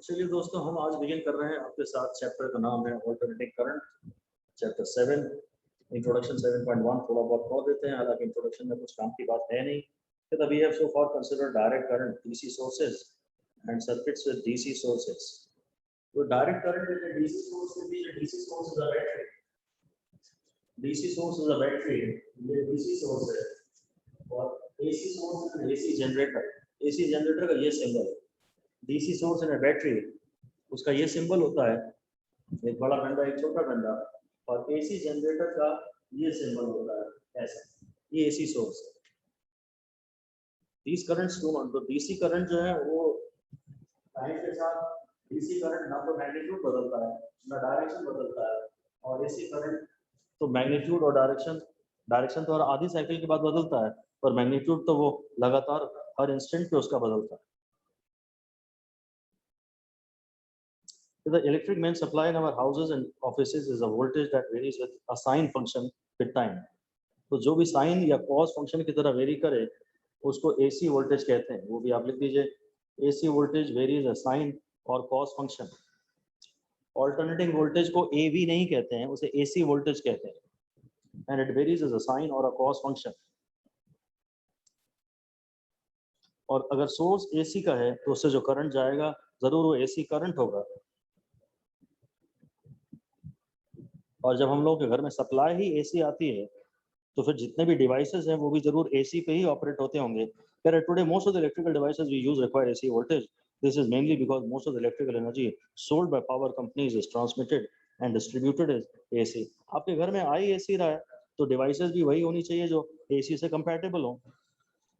चलिए दोस्तों, हम आज बिगिन कर रहे हैं आपके साथ। चैप्टर का नाम है ऑल्टरनेटिंग करंट, चैप्टर 7, इंट्रोडक्शन 7.1 थोड़ा बहुत पढ़ देते हैं, हालांकि इंट्रोडक्शन में कुछ काम की बात है नहीं। फिर we have so far consider direct current, DC sources and circuits with DC sources. तो direct current with DC source with DC source is a battery. DC source is a battery, ये डीसी सोर्स है, और AC source is AC generator. AC generator का ये symbol है, DC source इन battery, उसका ये symbol होता है, एक बड़ा डंडा एक छोटा डंडा, और एसी जनरेटर का ये सिंबल होता है ऐसा, ये एसी सोर्स है। दीज करंट्स डू नॉट, तो डीसी करंट जो है वो टाइम के साथ डीसी करंट ना तो मैग्नीट्यूड बदलता है ना डायरेक्शन बदलता है, और एसी करंट तो मैग्नीट्यूड और डायरेक्शन तो हर आधी साइकिल के बाद बदलता है, और मैग्नीट्यूड तो वो लगातार हर इंस्टेंट पे उसका बदलता है। The electric main supply in our houses and offices is a voltage that varies with a sine function with time. तो जो भी साइन या कॉस फंक्शन की तरह वेरी करे उसको एसी वोल्टेज कहते हैं। वो भी आप लिख दीजिए, AC voltage varies a sine और कॉस फंक्शन। ऑल्टरनेटिंग वोल्टेज को एवी नहीं कहते हैं, उसे एसी वोल्टेज कहते हैं, and it varies as a sine और अ कॉस फंक्शन। और अगर सोर्स एसी का है तो उससे जो करंट जाएगा जरूर वो एसी करंट होगा। और जब हम लोग के घर में सप्लाई ही एसी आती है तो फिर जितने भी डिवाइसेस हैं वो भी जरूर एसी पे ही ऑपरेट होते होंगे। Today most of the electrical devices we use require AC voltage. This is mainly because most of the electrical energy sold by power companies is transmitted and distributed as AC. आपके घर में आई AC रहा है तो devices भी वही होनी चाहिए जो एसी से कंपैटिबल हो।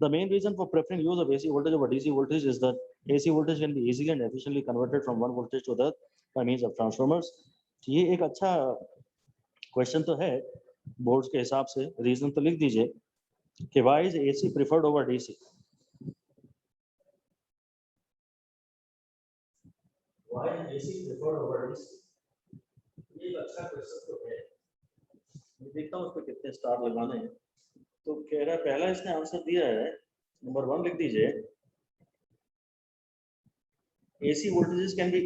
The main reason for preferring use of AC voltage over DC voltage is that AC voltage can be easily and efficiently converted from one voltage to the other by means of transformers. ये एक अच्छा question तो है boards के हिसाब से। Reason तो लिख दीजिए कि why is AC preferred over DC? Why is AC preferred over DC? ये एक अच्छा क्वेश्चन तो है। मैं देखता हूँ उस पर कितने स्टार लगाने हैं। तो कह रहा है, पहला इसने आंसर दिया है, नंबर 1 लिख दीजिए, AC voltages can be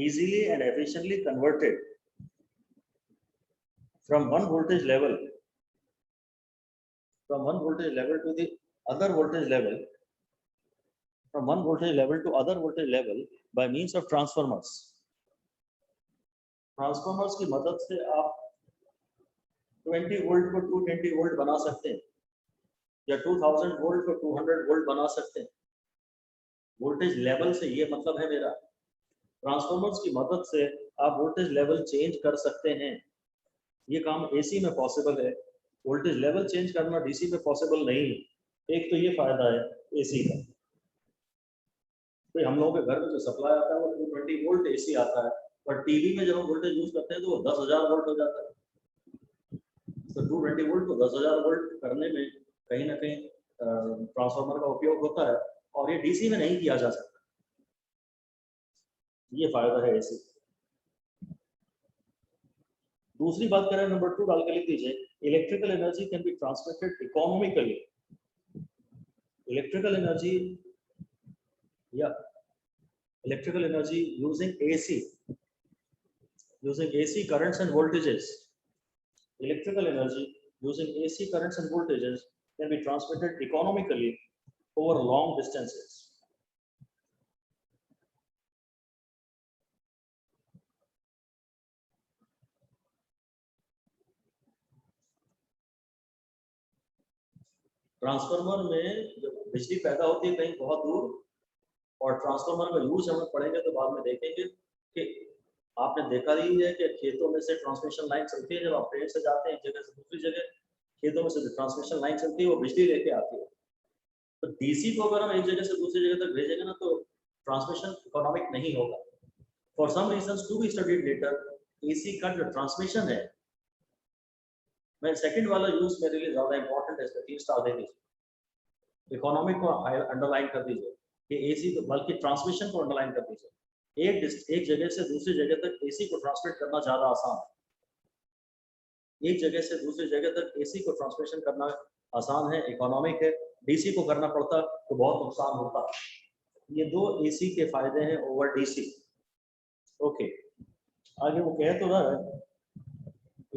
easily and efficiently converted from one voltage level to the other voltage level, from one voltage level to other voltage level by means of transformers. Transformers की मदद से आप 20 volt को 220 volt बना सकते हैं, या 2000 volt को 200 वोल्ट बना सकते हैं। वोल्टेज लेवल से ये मतलब है मेरा, ट्रांसफॉर्मर्स की मदद से आप वोल्टेज लेवल चेंज कर सकते हैं। ये काम एसी में पॉसिबल है, वोल्टेज लेवल चेंज करना डीसी में पॉसिबल नहीं। एक तो ये फायदा है एसी का। तो हम लोगों के घर में जो सप्लाई आता है वो 220 वोल्ट एसी आता है, पर टीवी में जब हम वोल्टेज यूज करते हैं तो वो 10,000 वोल्ट हो जाता है। तो 220 वोल्ट को 10,000 वोल्ट करने में कहीं ना कहीं ट्रांसफार्मर का उपयोग होता है, और ये डीसी में नहीं किया जा सकता। ये फायदा है एसी। दूसरी बात करें, नंबर 2 डाल के लिख दीजिए, electrical energy can be transmitted economically. Electrical energy या electrical energy using AC currents and voltages. Electrical energy using AC currents and voltages can be transmitted economically over long distances. Transformer में जब बिजली पैदा होती है कहीं बहुत दूर, और ट्रांसफार्मर का यूज हम पढ़ेंगे तो बाद में देखेंगे कि आपने देखा ही है कि खेतों में से ट्रांसमिशन लाइन चलती है। जब आप ट्रेन से जाते हैं एक जगह से दूसरी जगह, खेतों में से ट्रांसमिशन लाइन चलती है, वो बिजली लेके आती है। तो डीसी को अगर हम एक जगह से दूसरी जगह तक भेजेंगे ना तो ट्रांसमिशन इकोनॉमिक नहीं होगा। For some reasons to be studied later, AC का जो ट्रांसमिशन है, मैं सेकंड वाला यूज मेरे लिए ज्यादा इंपॉर्टेंट है, इसमें 3 स्टार दे दीजिए। इकोनॉमिक को अंडरलाइन कर दीजिए कि एसी, बल्कि ट्रांसमिशन को अंडरलाइन कर दीजिए। एक जगह से दूसरी जगह तक एसी को ट्रांसमिट करना ज्यादा आसान है। एक जगह से दूसरी जगह तक एसी को ट्रांसमिशन करना आसान है, इकोनॉमिक है। डीसी को करना पड़ता तो बहुत नुकसान होता। ये 2 एसी के फायदे हैं ओवर डीसी। ओके, आगे वो कह तो रहा है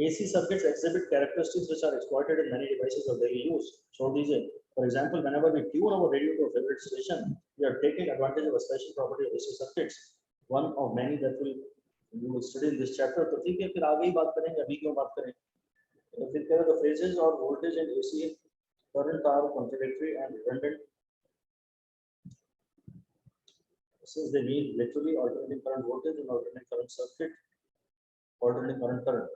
AC circuits exhibit characteristics which are exploited in many devices of daily use. छोड़ दीजिए. For example, whenever we tune our radio to a favorite station, we are taking advantage of a special property of AC circuits. One of many that you will study in this chapter. तो ठीक है, फिर आगे ही बात करेंगे, अभी क्यों बात करें? फिर कह रहे the phases or voltage and AC current are contradictory and redundant. Since they mean literally alternating current voltage and alternating current circuit, alternating current.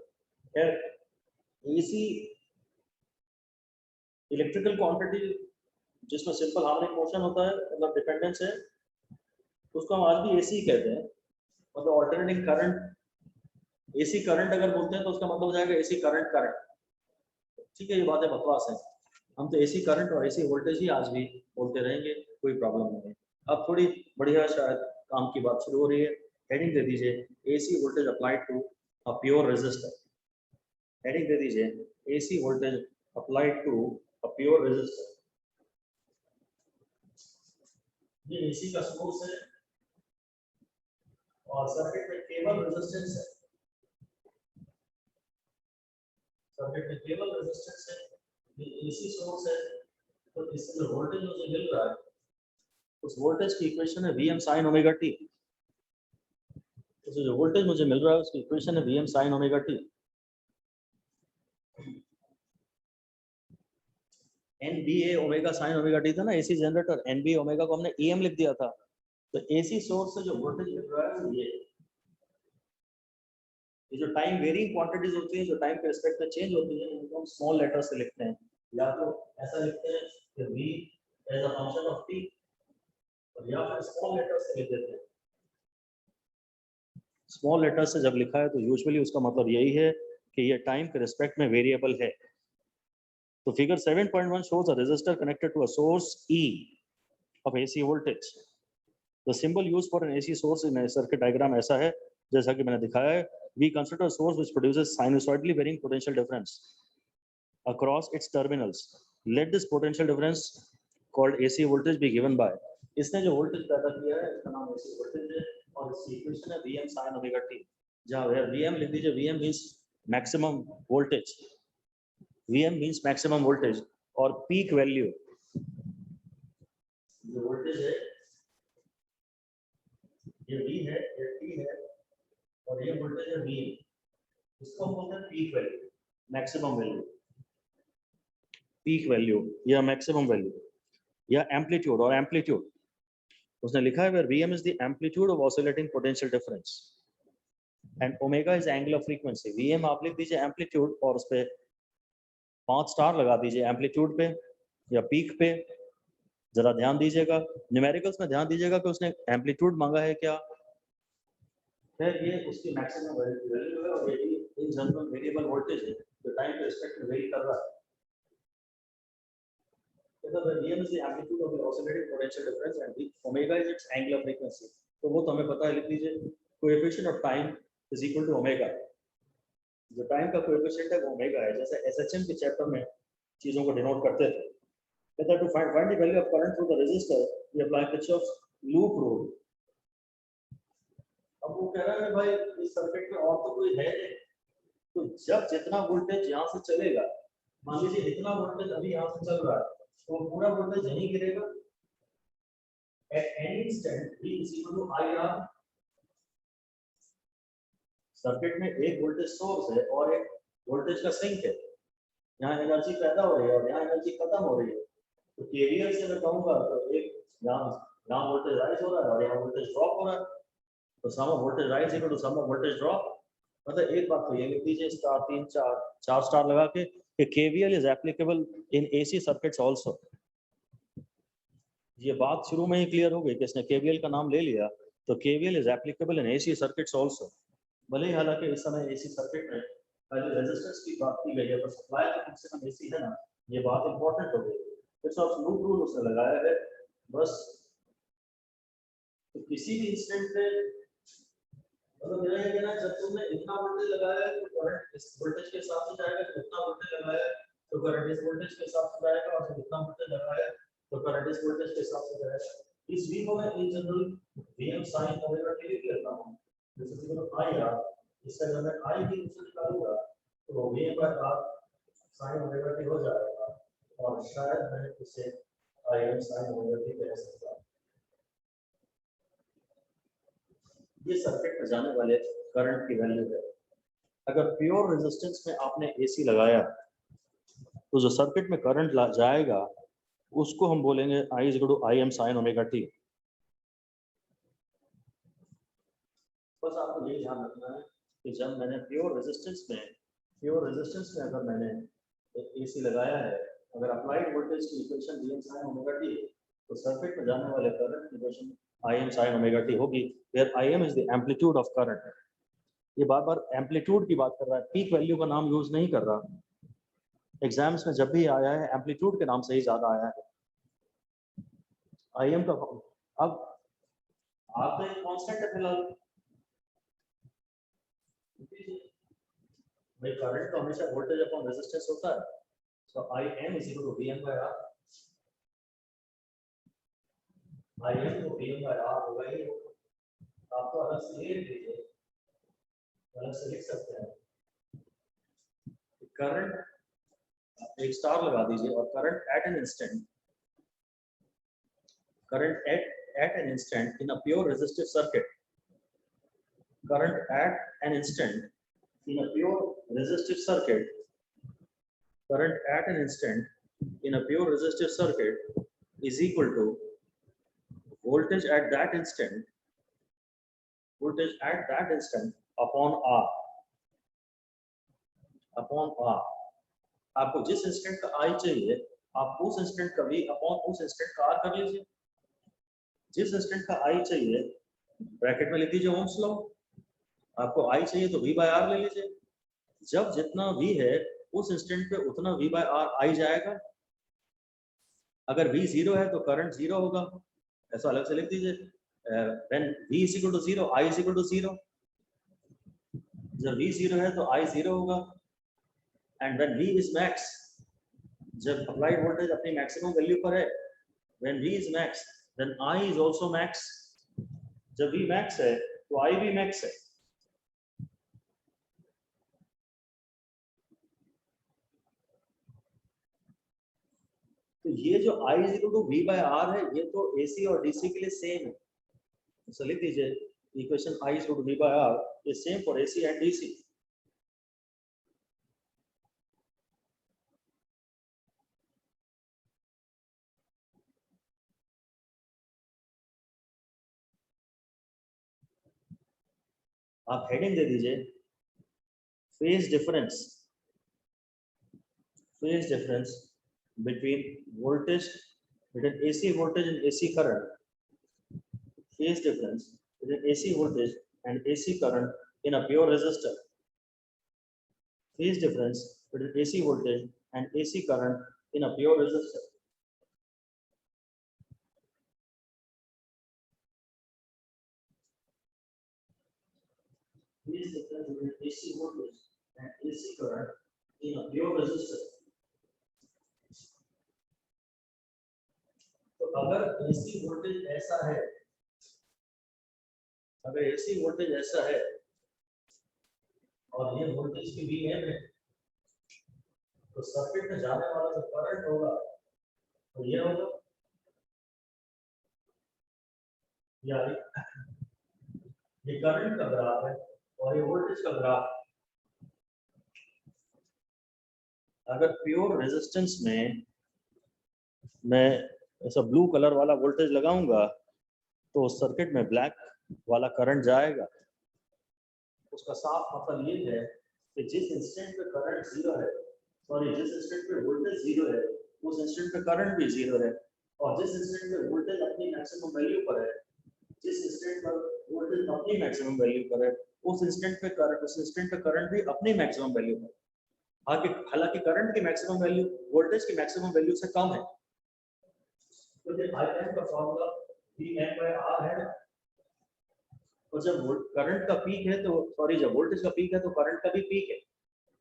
AC electrical quantity जिसमें सिंपल हार्मोनिक मोशन होता है, मतलब डिपेंडेंस है, उसको हम आज भी AC कहते हैं. मतलब ऑल्टरनेटिंग करंट, एसी करंट अगर बोलते हैं तो उसका मतलब हो जाएगा एसी करंट. ठीक है, ये बातें बकवास है. हम तो एसी करंट और एसी वोल्टेज ही आज भी बोलते रहेंगे, कोई प्रॉब्लम नहीं है. अब थोड़ी बढ़िया शायद काम की बात शुरू हो रही है. हेडिंग दे दीजिए AC voltage applied to a pure resistor. Heading दे दीजिए AC voltage applied to a pure resistor. ये AC का सोर्स है और सर्किट में केवल रेजिस्टेंस है. सर्किट में केवल रेजिस्टेंस है. ये AC सोर्स है, तो इससे जो वोल्टेज मुझे मिल रहा है उस वोल्टेज की इक्वेशन है Vm sin ओमेगा t. तो जो वोल्टेज मुझे मिल रहा है उसकी इक्वेशन है Vm sin omega t. NBA omega sine omega T था ना AC जनरेटर. NBA ओमेगा को हमने EM लिख दिया था. तो AC सोर्स से जो वोल्टेज मिल रहा है ये जो टाइम वेरिंग क्वांटिटीज होती है, जो टाइम के रिस्पेक्ट में चेंज होती है, उनको हम स्मॉल लेटर से लिखते हैं. या तो ऐसा लिखते हैं कि V as a function of t, और या फिर स्मॉल लेटर से लिख देते हैं. स्मॉल लेटर से जब लिखा है तो यूजुअली उसका मतलब यही है कि ये टाइम के रिस्पेक्ट में वेरिएबल है. So figure 7.1 shows a resistor connected to a source E of AC voltage. The symbol used for an AC source in a circuit diagram ऐसा है जैसा कि मैंने दिखाया है. We consider a source which produces sinusoidally varying potential difference across its terminals. Let this potential difference called AC voltage be given by. इसने जो voltage पैदा किया है इसका नाम AC वोल्टेज है और इसकी इक्वेशन है Vm sin ओमेगा t. जहाँ Vm लिख दीजिए. Vm means maximum voltage. Vm means maximum voltage और peak value जो वोल्टेज है ये V है, ये T है और ये वोल्टेज है Vm. इसको हम बोलते हैं peak value, maximum value. Peak value या maximum value या amplitude और amplitude. उसने लिखा है where Vm is the amplitude of oscillating potential difference and omega is angular frequency. Vm आप लिख दीजिए amplitude और उस पे 5 स्टार लगा दीजिए एम्पलीट्यूड पे या पीक पे. जरा ध्यान दीजिएगा, न्यूमेरिकल्स में ध्यान दीजिएगा कि उसने एम्पलीट्यूड मांगा है क्या. फिर ये उसकी मैक्सिमम वैल्यू है और ये इन जनरल वेरिएबल वोल्टेज है जो टाइम के रिस्पेक्ट में वेरी कर रहा है. तो Vm is the amplitude of the oscillating potential difference and omega is its angular frequency. तो वो तो हमें पता है, लिख दीजिए coefficient of time is equal to omega. जो टाइम का कोएफिशिएंट है वो ओमेगा है. जैसे SHM के चैप्टर में चीजों को डिनोट करते थे. कहता है to find the value of current through the resistor we apply Kirchhoff's loop rule. अब वो कह रहा है भाई इस सर्किट में और तो कोई है नहीं, तो जब जितना वोल्टेज यहाँ से चलेगा, मान लीजिए इतना वोल्टेज अभी यहाँ से चल रहा है तो पूरा वोल्टेज यहीं गिरेगा. At any instant V is equal to IR. Circuit में एक वोल्टेज सोर्स है और एक वोल्टेज का सिंक है. यहाँ एनर्जी पैदा हो रही है और यहाँ एनर्जी खत्म हो रही है. तो केवीएल से मैं कहूँगा तो एक यहाँ वोल्टेज राइज हो रहा है और यहाँ वोल्टेज ड्रॉप हो रहा है. तो sum of voltage rise equal to sum of voltage drop. मतलब एक बात तो ये लिख दीजिए स्टार 3 4 स्टार लगा के कि KVL is applicable in AC circuits also. ये बात शुरू में ही क्लियर हो गई कि इसने केवीएल का नाम ले लिया. तो KVL is applicable in AC circuits also. भले ही हालांकि इस समय एसी सर्किट में पहले रेजिस्टेंस की बात की गई है पर सप्लाई तो कम से कम एसी है ना, ये बात इंपॉर्टेंट हो गई. किरचॉफ्स लूप रूल उसने लगाया है बस. तो किसी भी इंस्टेंट पे मतलब मेरा ये कहना है जब तुमने इतना वोल्टेज लगाया है तो करंट इस वोल्टेज के हिसाब से जाएगा. जितना वोल्टेज लगाया है तो करंट इस वोल्टेज के हिसाब से जाएगा और जितना वोल्टेज लगाया है तो करंट इस वोल्टेज के हिसाब से जाएगा. इस V को मैं in general Vm sin omega t लिख लेता हूं. This is equal to I R. इसका जब मैं आई की वैल्यू निकालूंगा तो V by R sin omega T हो जाएगा और शायद मैं इसे I M sin omega T कह सकता हूं। ये सर्किट में जाने वाले करंट की वैल्यू है। अगर प्योर रेजिस्टेंस में आपने एसी लगाया तो जो सर्किट में करंट जाएगा उसको हम बोलेंगे I is equal to I M sine omega T. बस आपको ये ध्यान रखना है कि जब मैंने प्योर रेजिस्टेंस में अगर मैंने एसी लगाया है, अगर अप्लाइड वोल्टेज की equation V M sine omega T तो सर्किट में जाने वाले करंट की equation I M sine omega T होगी, where I M is the amplitude of current. ये बार बार एम्पलीट्यूड की बात कर रहा है, पीक वैल्यू का नाम यूज नहीं कर रहा। एग्जाम्स में जब भी आया है एम्पलीट्यूड के नाम से ही ज्यादा आया है। आई एम का अब आपका एक कांस्टेंट है फिलहाल, भाई करंट तो हमेशा वोल्टेज अपॉन रेजिस्टेंस होता है, so I M is equal to V M by R. I M तो वी एम बाय आर होगा ही होगा। आपको अलग से ये लिख लीजिए, अलग से लिख सकते हैं करंट एक स्टार लगा दीजिए और current eight an instant, current at an instant in a pure resistive circuit, current at an instant in a pure resistive circuit, current at an instant in a pure resistive circuit is equal to voltage at that instant, voltage at that instant upon R, upon R। आपको जिस instant का I चाहिए आप उस instant का V upon उस instant का R कर लीजिए। जिस इंस्टेंट का I चाहिए ब्रैकेट में लिख दीजिए ओम्स लॉ, आपको I चाहिए तो V बाय R ले लीजिए। जब जितना V है उस इंस्टेंट पे उतना V बाय R I जाएगा। अगर V 0 है तो करंट 0 होगा, ऐसा अलग से लिख दीजिए। when V is equal to 0 I is equal to 0। जब V 0 है तो I 0 होगा। and when V is max, जब अप्लाइड वोल्टेज अपनी मैक्सिमम वैल्यू पर है, when V is max then I is also max। जब V max है तो I भी max है। तो ये जो I is equal to V by R है ये तो AC और DC के लिए सेम है, तो लिख दीजिए equation I is equal to V by R is same for AC and DC। आप हेडिंग दे दीजिए phase difference between voltage, between AC voltage and AC current, phase difference between AC voltage and AC current in a pure resistor, phase difference between AC voltage and AC current in a pure resistor। Phase difference between AC voltage and AC current in a pure resistor। तो अगर AC voltage ऐसा है, अगर AC voltage ऐसा है और ये voltage की VM है, तो सर्किट में जाने वाला जो करंट होगा तो ये होगा, ये करंट का ग्राफ है और ये वोल्टेज का ग्राफ। अगर प्योर रेजिस्टेंस में मैं ऐसा ब्लू कलर वाला वोल्टेज लगाऊंगा तो सर्किट में ब्लैक वाला करंट जाएगा। उसका साफ मतलब ये है कि जिस इंस्टेंट पे करंट 0 है, सॉरी जिस इंस्टेंट पे वोल्टेज 0 है उस इंस्टेंट पे करंट भी 0 है, और जिस इंस्टेंट पे वोल्टेज अपनी मैक्सिमम वैल्यू पर है, जिस इंस्टेंट पर वोल्टेज अपनी मैक्सिमम वैल्यू पर है उस इंस्टेंट पे करंट भी अपनी मैक्सिमम वैल्यू पर। हालांकि करंट की मैक्सिमम वैल्यू वोल्टेज की मैक्सिमम वैल्यू से कम है, तो ये IM का फॉर्मूला VM by R है। और जब करंट का पीक है तो सॉरी जब वोल्टेज का पीक है तो करंट का भी पीक है।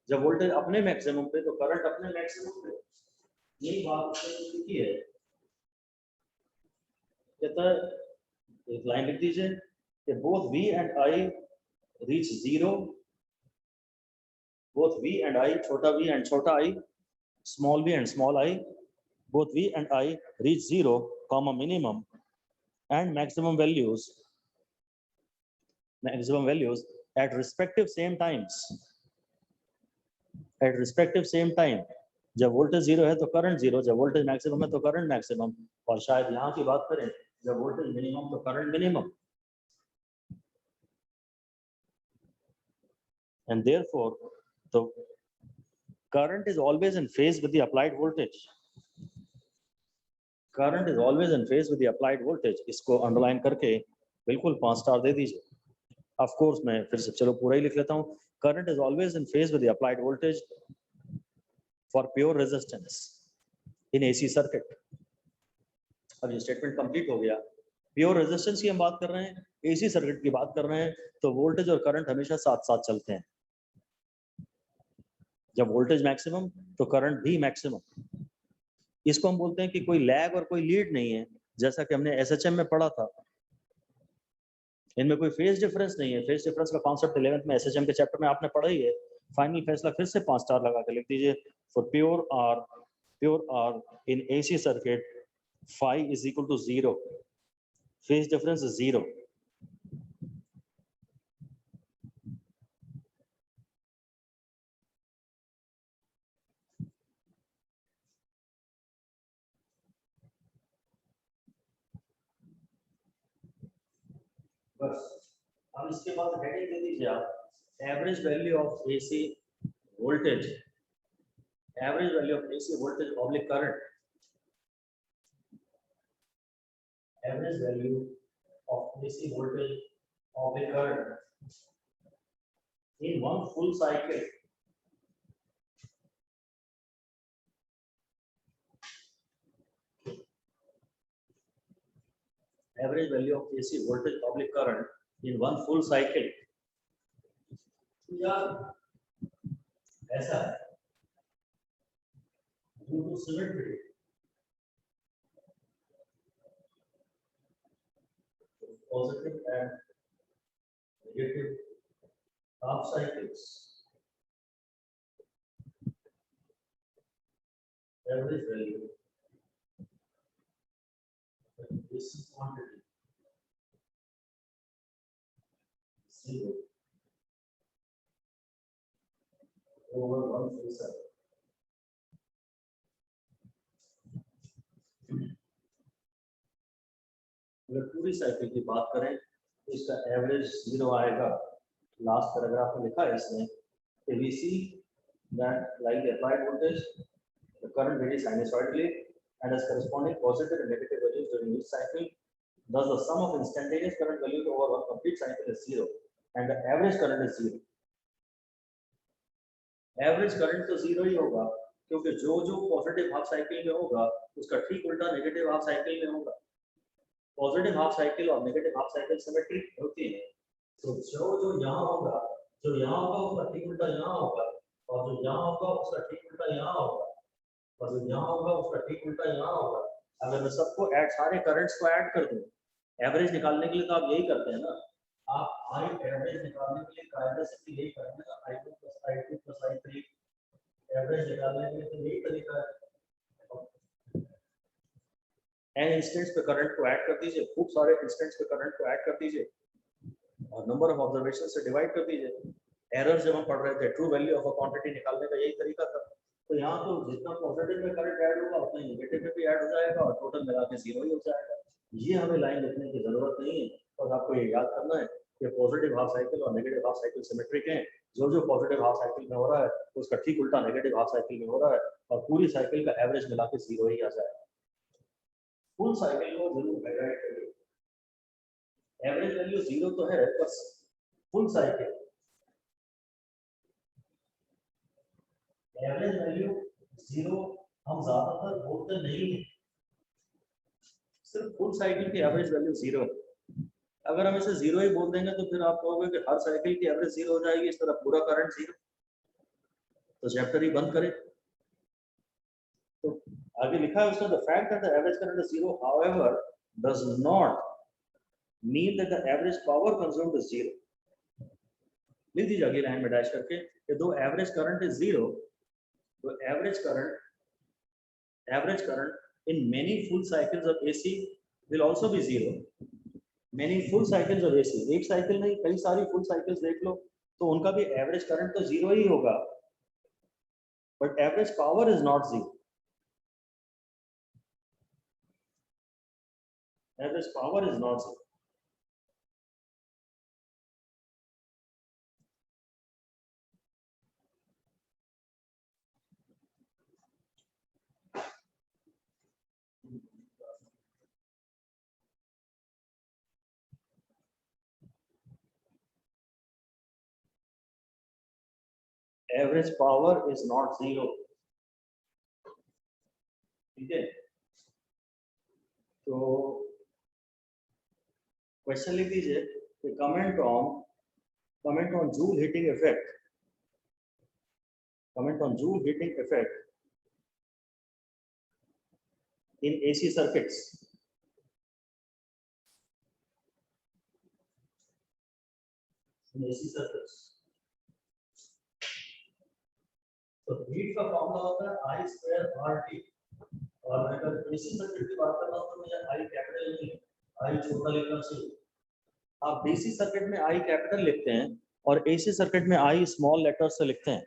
जब वोल्टेज अपने मैक्सिमम पे तो करंट अपने मैक्सिमम पे। यही बात लिखी है, कहता है एक लाइन लिख दीजिए कि both V and I reach 0, both v and I, छोटा v and छोटा I, small v and small I, both v and I reach 0, comma minimum and maximum values at respective same times. At respective same time, जब voltage 0 है तो current 0, जब voltage maximum है तो current maximum, और शायद यहाँ की बात करें जब वोल्टेज मिनिमम तो current minimum. And therefore the current is always in phase with the applied voltage. Current is always in phase with the applied voltage. इसको अंडरलाइन करके बिल्कुल 5 स्टार दे दीजिए. Of course मैं फिर से चलो पूरा ही लिख लेता हूँ. Current is always in phase with the applied voltage for pure resistance in AC circuit. अब ये स्टेटमेंट कंप्लीट हो गया. प्योर रेजिस्टेंस की हम बात कर रहे हैं, एसी सर्किट की बात कर रहे हैं, तो वोल्टेज और करंट हमेशा साथ साथ चलते हैं. जब वोल्टेज मैक्सिमम तो करंट भी मैक्सिमम. इसको हम बोलते हैं कि कोई लैग और कोई लीड नहीं है, जैसा कि हमने एसएचएम में पढ़ा था. इनमें कोई फेज डिफरेंस नहीं है. फेज डिफरेंस का कॉन्सेप्ट 11th में एसएचएम के चैप्टर में आपने पढ़ा ही है. फाइनल फैसला फिर से 5 स्टार लगा के लिख दीजिए. For pure R in AC circuit phi is equal to 0. Phase difference is 0. बस अब इसके बाद हेडिंग दे दीजिए आप, average value of AC voltage, average value of AC voltage oblique current, average value of AC voltage of a current in one full cycle. Average value of AC voltage of a current in one full cycle. यार ऐसा है, due to symmetry, positive and negative half cycles, average value AC quantity 0 over 1 full cycle. अगर पूरी cycle की बात करें तो इसका एवरेज 0 आएगा. लास्ट पैराग्राफ में लिखा है इसमें कि we see that like the applied voltage the current varies sinusoidally and has corresponding positive and negative values during each cycle. Thus the sum of instantaneous current values over one complete cycle is 0 and the average current is 0. Average current तो 0 ही होगा क्योंकि जो जो positive half cycle में होगा उसका ठीक उल्टा नेगेटिव हाफ साइकिल में होगा. पॉजिटिव हाफ साइकिल और नेगेटिव हाफ साइकिल सिमेट्रिक होती है. तो जो यहाँ होगा, जो यहाँ होगा उसका ठीक उल्टा यहाँ होगा, और जो यहाँ होगा उसका ठीक उल्टा यहाँ होगा, और जो यहाँ होगा उसका ठीक उल्टा यहाँ होगा. अगर मैं सबको ऐड, सारे करंट्स को ऐड कर दूं, एवरेज निकालने के लिए तो आप यही करते हैं ना. आप आई एवरेज निकालने के लिए कायदे से यही करेंगे ना, I2 + I2 + I3 एवरेज निकालने के लिए तो यही तरीका है. एन इंस्टेंट्स पे करंट को ऐड कर दीजिए, खूब सारे इंस्टेंट्स पे करंट को ऐड कर दीजिए और नंबर ऑफ ऑब्जर्वेशन से डिवाइड कर दीजिए. एरर जब हम पढ़ रहे थे true value of a quantity निकालने का यही तरीका था. तो यहाँ तो जितना पॉजिटिव में करंट ऐड होगा उतना नेगेटिव में भी ऐड हो जाएगा और टोटल मिला के 0 ही हो जाएगा. ये हमें लाइन लिखने की जरूरत नहीं है. और आपको ये याद करना है कि पॉजिटिव हाफ साइकिल और नेगेटिव हाफ साइकिल सिमेट्रिक हैं. जो जो पॉजिटिव हाफ साइकिल में हो रहा है उसका ठीक उल्टा नेगेटिव हाफ साइकिल में हो रहा है और पूरी साइकिल का एवरेज मिला के 0 ही आ जाएगा. फुल साइकिल को जरूर हाईलाइट करिए. एवरेज वैल्यू 0 तो है पर फुल साइकिल एवरेज वैल्यू 0 हम ज्यादातर बोलते नहीं है. सिर्फ फुल साइकिल की एवरेज वैल्यू 0 है. अगर हम इसे 0 ही बोल देंगे तो फिर आप कहोगे कि हर साइकिल की एवरेज 0 हो जाएगी, इस तरह पूरा करंट 0. तो चैप्टर ही बंद करें. तो आगे लिखा है उसका, the fact that the average current is 0 however does not mean that the average power consumed is 0. लिख दीजिए अगली लाइन में डैश करके कि दो एवरेज करंट इज जीरो, तो average current in many full cycles of AC will also be zero. Many full cycles of AC, एक cycle नहीं कई सारी फुल साइकिल्स देख लो तो उनका भी एवरेज करंट तो जीरो ही होगा, but average power is not zero. Average power is not zero. Average power is not zero, ठीक है। तो क्वेश्चन लिख दीजिए कि comment on joule heating effect, comment on joule heating effect in AC circuits. In AC circuits. तो heat का formula होता है I square RT, और मैं अगर AC सर्किट की बात कर रहा हूँ तो मुझे I कैपिटल नहीं I छोटा लिखना चाहिए। आप DC सर्किट में I कैपिटल लिखते हैं और AC सर्किट में I स्मॉल लेटर से लिखते हैं।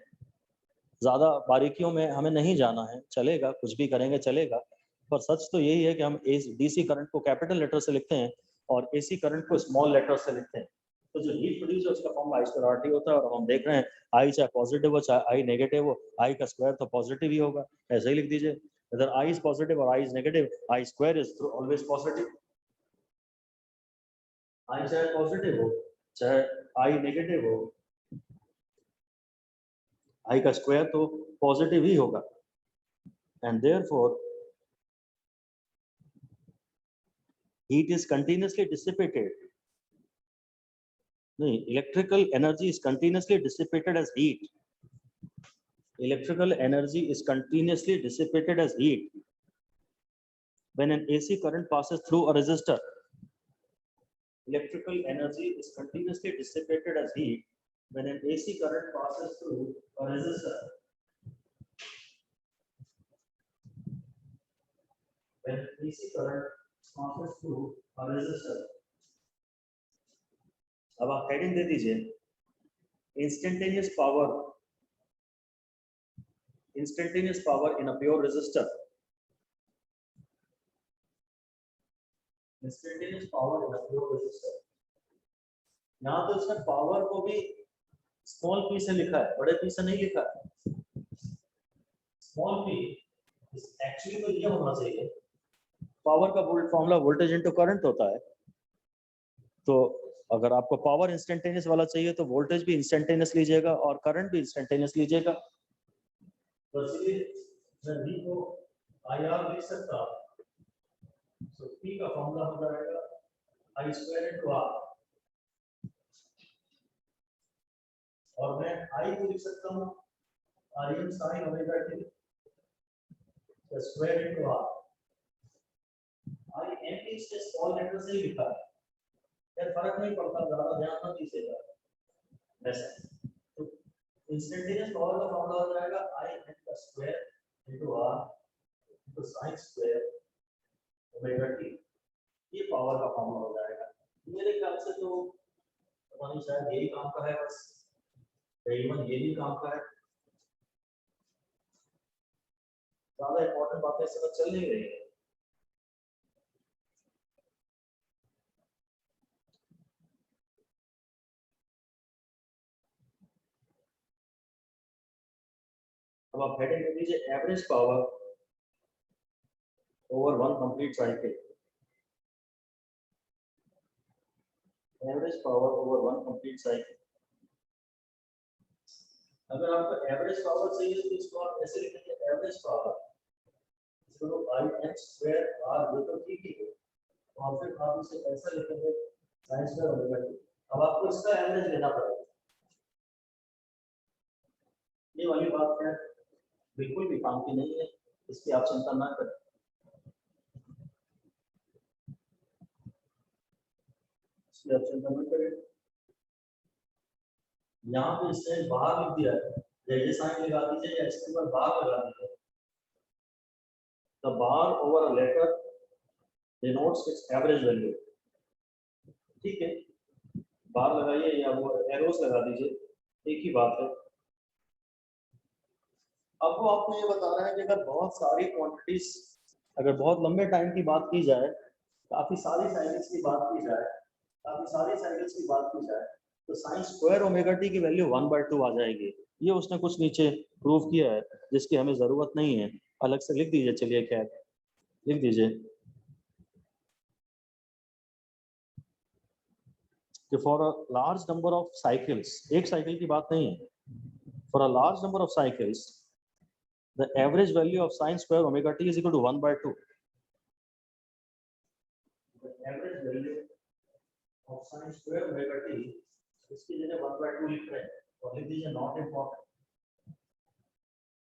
ज्यादा बारीकियों में हमें नहीं जाना है, चलेगा कुछ भी करेंगे चलेगा, पर सच तो यही है कि हम DC करंट को कैपिटल लेटर से लिखते हैं और AC करंट को स्मॉल लेटर से लिखते हैं। तो जो हीट प्रोड्यूस है उसका फॉर्मूला I स्क्वायर RT होता है, और हम देख रहे हैं I चाहे पॉजिटिव हो चाहे I नेगेटिव हो, I का स्क्वायर तो पॉजिटिव ही होगा, ऐसे ही लिख दीजिए। अगर I इज पॉजिटिव और I is negative, I square is always positive. I चाहे पॉजिटिव हो चाहे I नेगेटिव हो, I का स्क्वायर तो पॉजिटिव ही होगा। And therefore heat is continuously dissipated. No, electrical energy is continuously dissipated as heat. Electrical energy is continuously dissipated as heat when an AC current passes through a resistor. Electrical energy is continuously dissipated as heat when an AC current passes through a resistor. When AC current passes through a resistor. अब आप heading दे दीजिए instantaneous power in a pure resistor. Instantaneous power in a pure resistor. यहाँ तो इसका power को भी small p से लिखा है, बड़े p से नहीं लिखा है। स्मॉल p एक्चुअली तो ये होना चाहिए, पावर का फॉर्मूला वोल्टेज इनटू करंट होता है। तो अगर आपको पावर इंस्टेंटेनियस वाला चाहिए तो वोल्टेज भी इंस्टेंटेनियस लीजिएगा और करंट भी इंस्टेंटेनियस लीजिएगा। तो इसलिए मैं v को IR लिख सकता हूं, तो p का फॉर्मूला हो जाएगा I स्क्वायर इनटू R, और मैं I को लिख सकता हूं Im sin omega t square into R। I m इस स्मॉल लेटर से ही लिखा है, यार फर्क नहीं पड़ता, ज्यादा ध्यान मत दीजिएगा वैसे। तो इंस्टेंटेनियस पावर का फॉर्मूला हो जाएगा I m का square into R into sin square omega t, ये पावर का फॉर्मूला हो जाएगा। मेरे ख्याल से तो पता नहीं शायद यही काम का है, बस करीबन यही काम का है, ज्यादा इंपॉर्टेंट बातें इस समय चल नहीं रही है। अब आप हेडिंग दे दीजिए average power over one complete cycle. Average power over one complete cycle. अगर आपको एवरेज पावर चाहिए तो इसको आप ऐसे लिखेंगे एवरेज पावर, इसको I m स्क्वायर R ये तो ठीक ही है, और फिर आप इसे ऐसा लिखेंगे sin स्क्वायर ओमेगा t। अब आपको इसका एवरेज लेना पड़ेगा। ये वाली बात है बिल्कुल भी काम की नहीं है, इसकी आप चिंता ना करें। इसकी आप चिंता ना करें, यहाँ पे इसने बाहर लिख दिया है, या ये साइन लगा दीजिए या इसके ऊपर बार लगा दीजिए। The bar over a letter denotes its average value. ठीक है, बार लगाइए या वो एरोस लगा दीजिए, एक ही बात है। अब वो आपको ये बता रहा है कि अगर बहुत सारी क्वांटिटीज, अगर बहुत लंबे टाइम की बात की जाए, काफी सारी साइकिल्स की बात की जाए, तो साइन स्क्वायर ओमेगा टी की वैल्यू 1/2 आ जाएगी। ये उसने कुछ नीचे प्रूव किया है जिसकी हमें जरूरत नहीं है, अलग से लिख दीजिए। चलिए खैर लिख दीजिए कि for a large number of cycles, एक साइकिल की बात नहीं है, for a large number of cycles the average value of sine square omega T is equal to 1/2। The average value of sine square omega T, इसकी जगह 1/2 लिख रहे हैं और लिख दीजिए नॉट इम्पोर्टेंट।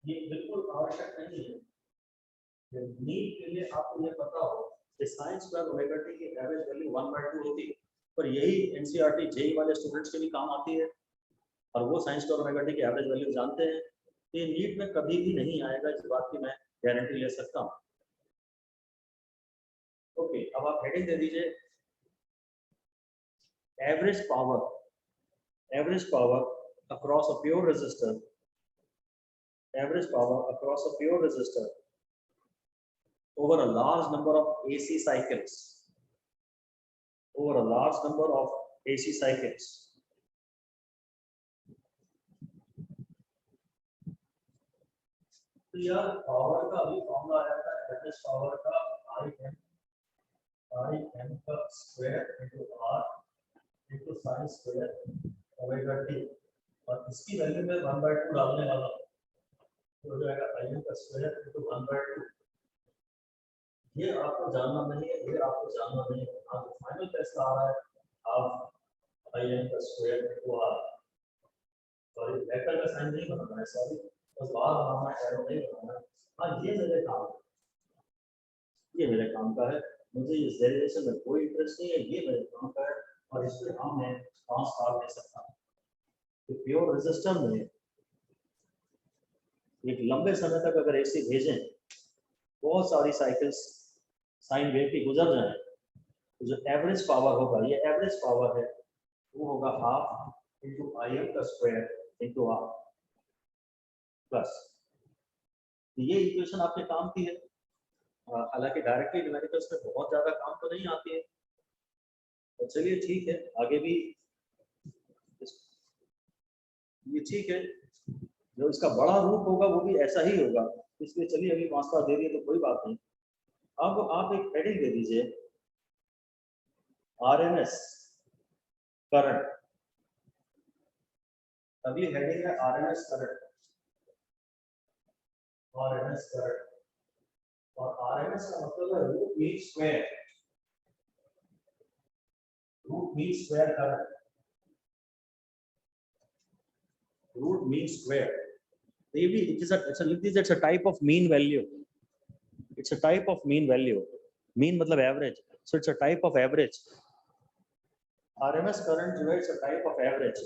ये बिल्कुल आवश्यक नहीं है, नीट के लिए आपको ये पता हो कि साइन स्क्वायर ओमेगा टी की एवरेज वैल्यू 1/2 होती है, पर यही एनसीईआरटी जेई वाले स्टूडेंट्स के भी काम आती है और वो साइन स्क्वायर ओमेगा टी की एवरेज वैल्यू जानते हैं। ये नीट में कभी भी नहीं आएगा, इस बात की मैं गारंटी ले सकता हूँ। ओके, अब आप हेडिंग दे दीजिए average power across a pure resistor, average power across a pure resistor over a large number of AC cycles, over a large number of AC cycles. तो यार पावर का अभी फॉर्मूला आया था एवरेज पावर का I m का square into r into sin square omega t, और इसकी वैल्यू में 1/2 डालने वाला हूं, तो हो जाएगा I m का स्क्वायर इनटू 1/2। ये आपको जानना नहीं है, ये आपको जानना नहीं है। आप फाइनल टेस्ट आ रहा है, आप I m का square into r, sorry vector का साइन नहीं बनाना है, सॉरी बस बार बनाना है, एरो नहीं बनाना है। हाँ ये मेरे काम, ये मेरे काम का है, मुझे इस डेरिवेशन में कोई इंटरेस्ट नहीं है, ये मेरे काम का है और इस पे हाँ मैं 5 साल दे सकता हूँ। तो प्योर रेजिस्टर में एक लंबे समय तक अगर ऐसे भेजें, बहुत सारी साइकिल्स साइन वेव की गुजर जाए, तो जो एवरेज पावर होगा, ये एवरेज पावर है, वो होगा हाफ इंटू I m का स्क्वायर इंटू r प्लस। ये इक्वेशन आपके काम की है, हालांकि डायरेक्टली न्यूमेरिकल्स में बहुत ज्यादा काम तो नहीं आती है, तो चलिए ठीक है, आगे भी ये ठीक है, जो इसका बड़ा रूप होगा वो भी ऐसा ही होगा, इसलिए चलिए अभी 5 बार दे दिए तो कोई बात नहीं। अब आप एक हेडिंग दे दीजिए RMS करंट, अगली हेडिंग है RMS करंट, RMS करंट, और RMS का मतलब है root mean square, root mean square current, root mean square. Maybe it's a type of mean value. It's a type of mean value. Mean मतलब average. So it's a type of average. RMS current जो है it's a type of average.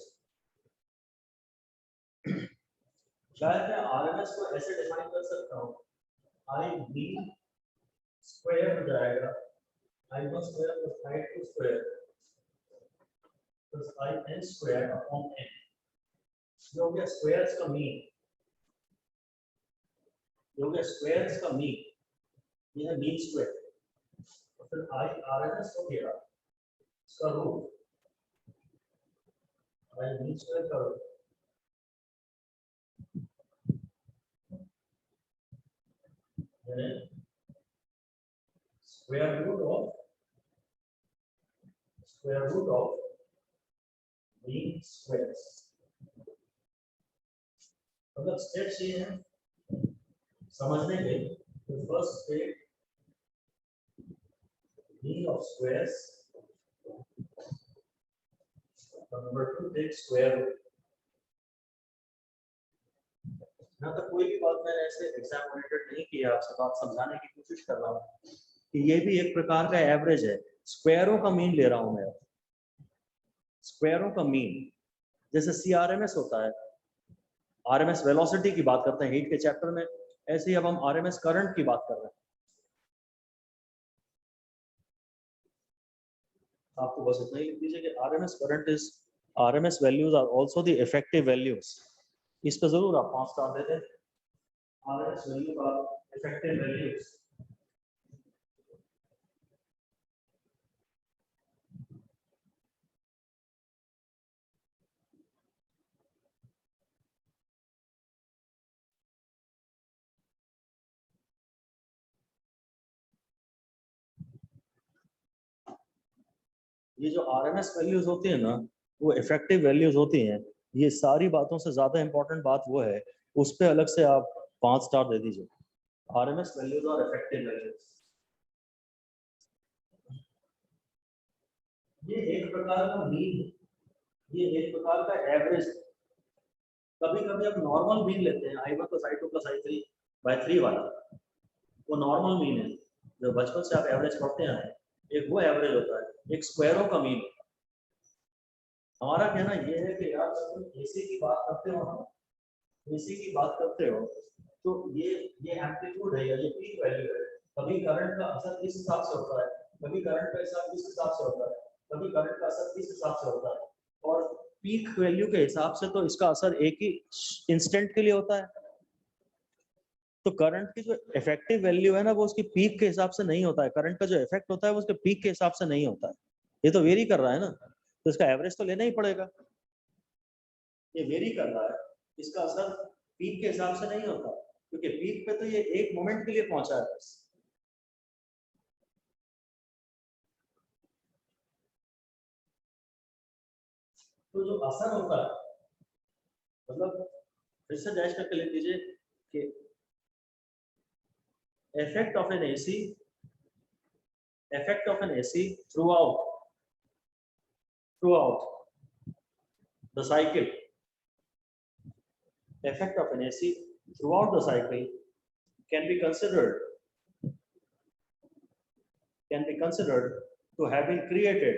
शायद मैं RMS को ऐसे define कर सकता हूँ, I mean स्क्वायर हो जाएगा I1 square plus I2 square plus IN square upon n, जो हो गया स्क्वायर्स का मीन, ये हो गया स्क्वायर्स का मीन, ये है मीन स्क्वायर, और फिर RMS हो गया इसका रूट, I मीन स्क्वायर का रूट, यानी square root of mean squares. मतलब स्टेप्स ये हैं समझने के, तो first step mean of squares, number 2 take square root. यहाँ तक कोई भी बात मैंने ऐसे एग्जाम ओरिएंटेड नहीं किया, आपसे बात समझाने की कोशिश कर रहा हूँ कि ये भी एक प्रकार का एवरेज है, स्क्वायरों का मीन ले रहा हूं मैं, स्क्वायरों का मीन। जैसे CRMS होता है, RMS वेलोसिटी की बात करते हैं हीट के चैप्टर में, ऐसे ही अब हम RMS करंट की बात कर रहे हैं। आपको बस इतना ही लिख दीजिए कि RMS current is RMS values are also the effective values. इस पे जरूर आप 5 स्टार दे दें। RMS value are effective values. ये जो RMS वैल्यूज होती है ना, वो इफेक्टिव वैल्यूज होती हैं। ये सारी बातों से ज्यादा इंपॉर्टेंट बात वो है, उस पे अलग से आप 5 स्टार दे दीजिए। RMS वैल्यूज और इफेक्टिव वैल्यूज, ये एक प्रकार का मीन, ये एक प्रकार का एवरेज। कभी कभी आप नॉर्मल मीन लेते हैं, I1 + I2 + I3/3 वाला, वो नॉर्मल मीन है जो बचपन से आप एवरेज पढ़ते आए हैं। एक वो एवरेज होता है, एक स्क्वायरों का मीन। हमारा कहना ये है कि यार जब तुम एसी की बात करते हो ना, एसी की बात करते हो, तो ये एम्पलीट्यूड है या ये पीक वैल्यू है। कभी करंट का असर किस हिसाब से होता है, कभी करंट का असर किस हिसाब से होता है, कभी करंट का असर किस हिसाब से होता है। और पीक वैल्यू के हिसाब से तो इसका असर एक ही इंस्टेंट के लिए होता है। तो करंट की जो इफेक्टिव वैल्यू है ना, वो उसकी पीक के हिसाब से नहीं होता है। करंट का जो इफेक्ट होता है वो उसके पीक के हिसाब से नहीं होता है। ये तो वेरी कर रहा है ना, तो इसका एवरेज तो लेना ही पड़ेगा। ये वेरी कर रहा है, इसका असर पीक के हिसाब से नहीं होता, क्योंकि पीक पे तो ये एक मोमेंट के लिए पहुंचा है बस। तो जो असर होता है, मतलब फिर से डैश करके लिख दीजिए कि effect of an AC, effect of an AC throughout the cycle, effect of an AC throughout the cycle can be considered to have been created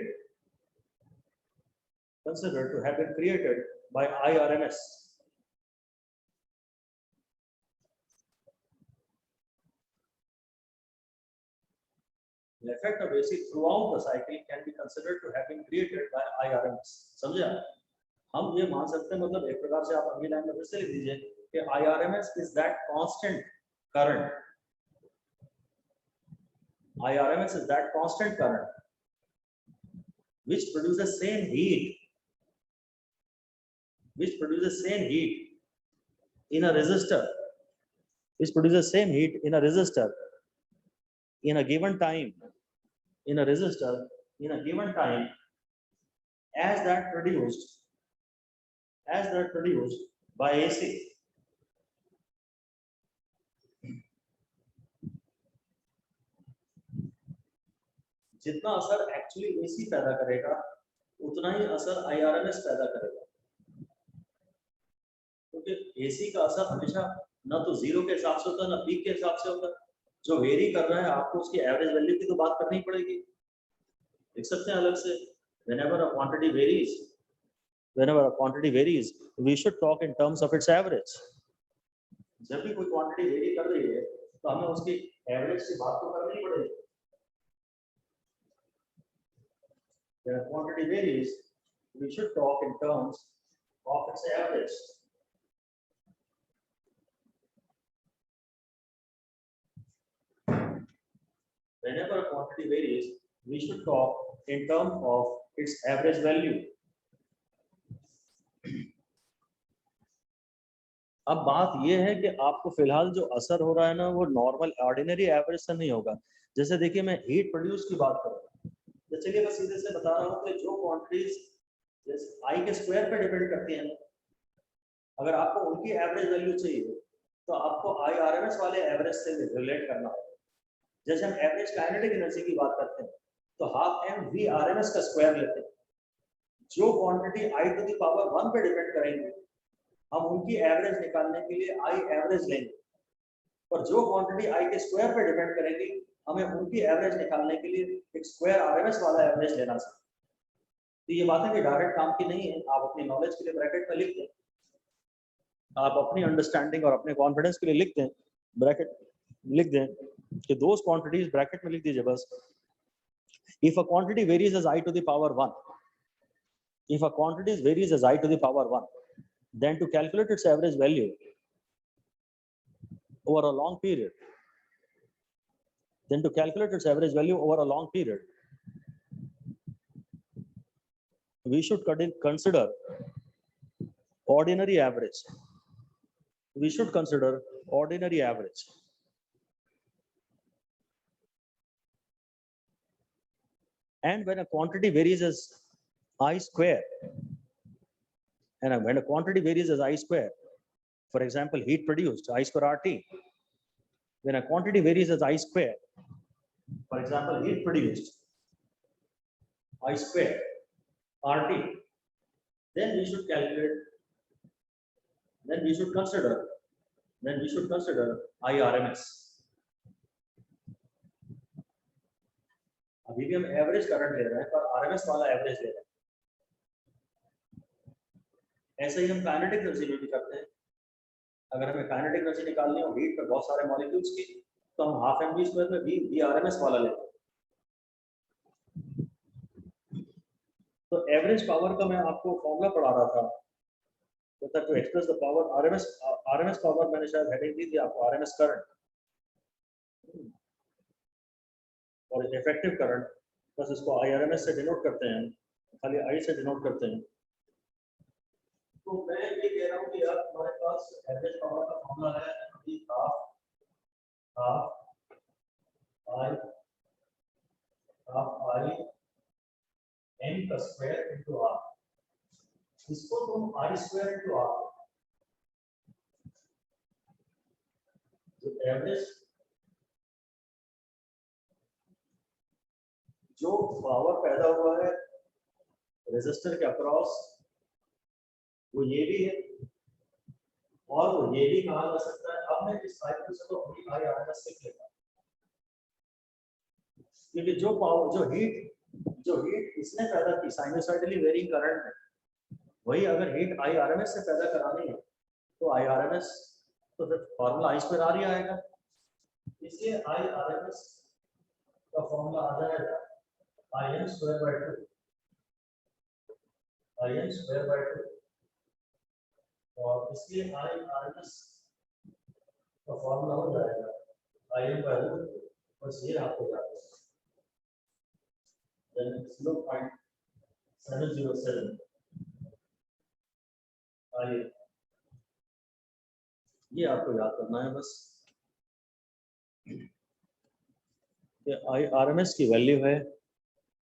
by IRMS. The effect of AC throughout the cycle can be considered to have been created by IRMS. समझे आप? हम ये मान सकते हैं, मतलब एक प्रकार से आप अगली लाइन में फिर से लिख दीजिए कि IRMS is that constant current. IRMS is that constant current which produces same heat in a resistor, in a given time, as that produced by AC. जितना असर एक्चुअली AC पैदा करेगा, उतना ही असर IRMS पैदा करेगा, क्योंकि AC का असर हमेशा ना तो जीरो के हिसाब से होता है, ना पीक के हिसाब से होता है। जो वेरी कर रहा है, आपको उसकी एवरेज वैल्यू की तो बात करनी पड़ेगी। लिख सकते हैं अलग से, whenever a quantity varies, we should talk in terms of its average. जब भी कोई क्वांटिटी वेरी कर रही है, तो हमें उसकी एवरेज की बात तो करनी पड़ेगी। When a quantity varies, we should talk in terms of its average. Whenever a quantity varies, we should talk in terms of its average value. अब बात यह है कि आपको फिलहाल जो असर हो रहा है ना, वो नॉर्मल ऑर्डिनरी एवरेज से नहीं होगा। जैसे देखिए, मैं हीट प्रोड्यूस की बात करूँ, तो चलिए मैं सीधे से बता रहा हूँ कि जो क्वांटिटीज आई के स्क्वायर पे डिपेंड करती हैं, अगर आपको उनकी एवरेज वैल्यू चाहिए तो आपको IRMS वाले एवरेज से रिलेट करना होगा। जैसे हम एवरेज काइनेटिक एनर्जी की बात करते हैं, तो ½mv/RMS का स्क्वायर लेते हैं। जो quantity I to the power 1 पे डिपेंड करेंगे, हम उनकी एवरेज निकालने के लिए I एवरेज लेंगे, और जो क्वांटिटी I के स्क्वायर पे डिपेंड करेंगी, हमें उनकी एवरेज निकालने के लिए एक स्क्वायर RMS वाला एवरेज लेना चाहिए। तो ये बात है कि डायरेक्ट काम की नहीं है, आप अपनी नॉलेज के लिए ब्रैकेट में लिख दें, आप अपनी अंडरस्टैंडिंग और अपने कॉन्फिडेंस के लिए लिख दें, ब्रैकेट लिख दें कि दोज क्वांटिटीज ब्रैकेट में लिख दीजिए बस। If a quantity varies as I to the power 1, if a quantity varies as I to the power 1, then to calculate its average value over a long period, we should consider ordinary average. We should consider ordinary average. And when a quantity varies as I square, for example, heat produced, I square RT. When a quantity varies as I square, for example, heat produced, I square RT, then we should consider IRMS. अभी भी हम average current ले रहे हैं पर RMS वाला average ले रहे हैं। ऐसे ही हम काइनेटिक एनर्जी भी करते हैं। अगर हमें काइनेटिक एनर्जी निकालनी हो हीट पे बहुत सारे मॉलिक्यूल्स की, तो हम हाफ एम वी स्क्वायर में वी आरएमएस वाला लेते हैं। तो एवरेज पावर का मैं आपको फॉर्मूला पढ़ा रहा था, तो to express the power RMS power, मैंने शायद हेडिंग दी थी आपको, आरएमएस करंट और इफेक्टिव करंट, बस इसको IRMS से डिनोट करते हैं, खाली आई से डिनोट करते हैं। तो मैं ये कह रहा हूँ कि यार हमारे पास एवरेज पावर का फॉर्मूला है हाफ आई एन का स्क्वायर इनटू आर। इसको तुम आई स्क्वायर इनटू आर, जो एवरेज जो पावर पैदा हुआ है रेजिस्टर के अक्रॉस, वो ये भी है और वो ये भी कहा जा सकता है। अब मैं इस साइकिल से तो अपनी IRMS लिख लेता हूं, क्योंकि जो पावर जो हीट इसने पैदा की साइनसॉइडली वेरिंग करंट में, वही अगर हीट IRMS से पैदा करानी है तो IRMS तो फिर फॉर्मूला I स्क्वायर R ही आएगा। इसलिए IRMS का फॉर्मूला आ जाएगा IM स्क्वायर बाय 2, और इसलिए IRMS का फॉर्मूला हो जाएगा IM बाय 2, बस ये आपको याद है। Then 0.707 आइए, ये आपको याद करना है बस कि IRMS की वैल्यू है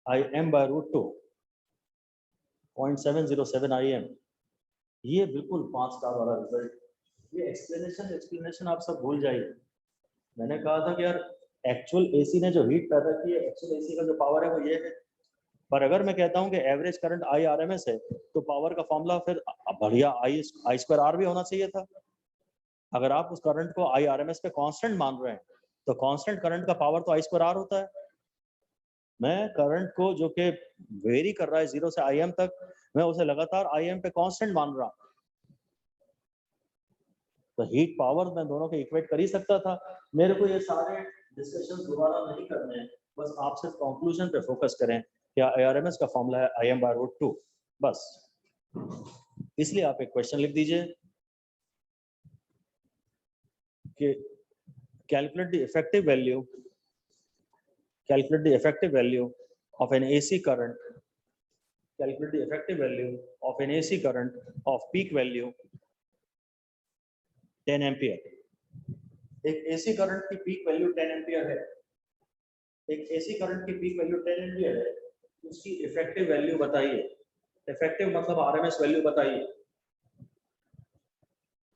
IM बाय रूट 2, 0.707 IM। ये बिल्कुल 5 स्टार वाला रिजल्ट। ये एक्सप्लेनेशन आप सब भूल जाइए। मैंने कहा था कि यार एक्चुअल एसी ने जो हीट पैदा की है, एक्चुअल एसी का जो पावर है वो ये है, पर अगर मैं कहता हूं कि एवरेज करंट IRMS है तो पावर का फॉर्मूला फिर बढ़िया आई स्क्वायर आर भी होना चाहिए था। अगर आप उस करंट को IRMS पे कांस्टेंट मान रहे हैं तो कांस्टेंट करंट का पावर तो आई स्क्वायर आर होता है। मैं करंट को जो कि वेरी कर रहा है 0 से IM तक, मैं उसे लगातार IM पे कांस्टेंट मान रहा हूं, तो हीट पावर मैं दोनों के इक्वेट कर ही सकता था। मेरे को ये सारे डिस्कशन दोबारा नहीं करने हैं, बस आप सिर्फ कंक्लूजन पे फोकस करें। क्या IRMS का फॉर्मूला है IM बाय रूट 2, बस। इसलिए आप एक क्वेश्चन लिख दीजिए कि calculate the effective value of an AC current, of peak value 10 ampere. एक AC करंट की पीक वैल्यू 10 एम्पियर है, उसकी इफेक्टिव वैल्यू बताइए। इफेक्टिव मतलब RMS वैल्यू बताइए,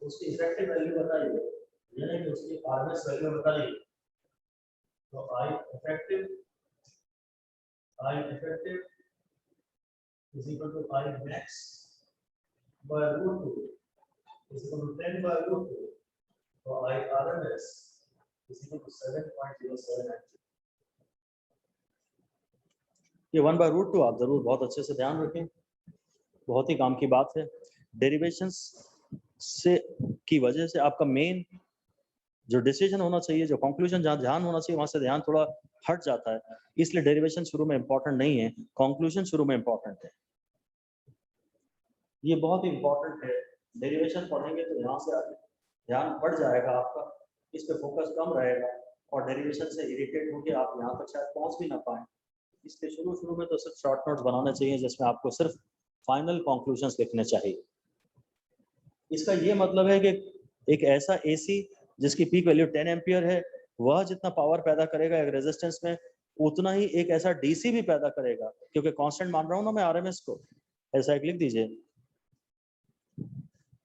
उसकी इफेक्टिव वैल्यू बताइए, यानी कि उसकी RMS वैल्यू बताइए। तो I effective is equal to I max by root 2 is equal to 10 by root 2. So IRMS is equal to 7.07 actually. ये 1/√2 आप जरूर बहुत अच्छे से ध्यान रखें, बहुत ही काम की बात है। डेरिवेशंस से की वजह से आपका मेन जो डिसीजन होना चाहिए, जो कंक्लूजन जहाँ ध्यान होना चाहिए, वहां से ध्यान थोड़ा हट जाता है। इसलिए डेरिवेशन शुरू में इंपॉर्टेंट नहीं है, कंक्लूजन शुरू में इंपॉर्टेंट है। ये बहुत ही इंपॉर्टेंट है। डेरिवेशन पढ़ेंगे तो यहाँ से आगे ध्यान बढ़ जाएगा आपका, इस पे फोकस कम रहेगा और डेरिवेशन से इरिटेट होकर आप यहाँ तक शायद पहुँच भी ना पाए। इसलिए शुरू में तो सिर्फ शॉर्ट नोट्स बनाने चाहिए जिसमें आपको सिर्फ फाइनल कंक्लूजन्स लिखने चाहिए। इसका ये मतलब है कि एक ऐसा एसी जिसकी पीक वैल्यू 10 एम्पियर है, वह जितना पावर पैदा करेगा एक रेजिस्टेंस में, उतना ही एक ऐसा डीसी भी पैदा करेगा, क्योंकि कांस्टेंट मान रहा हूं ना मैं आरएमएस को। ऐसा एक लिख दीजिए,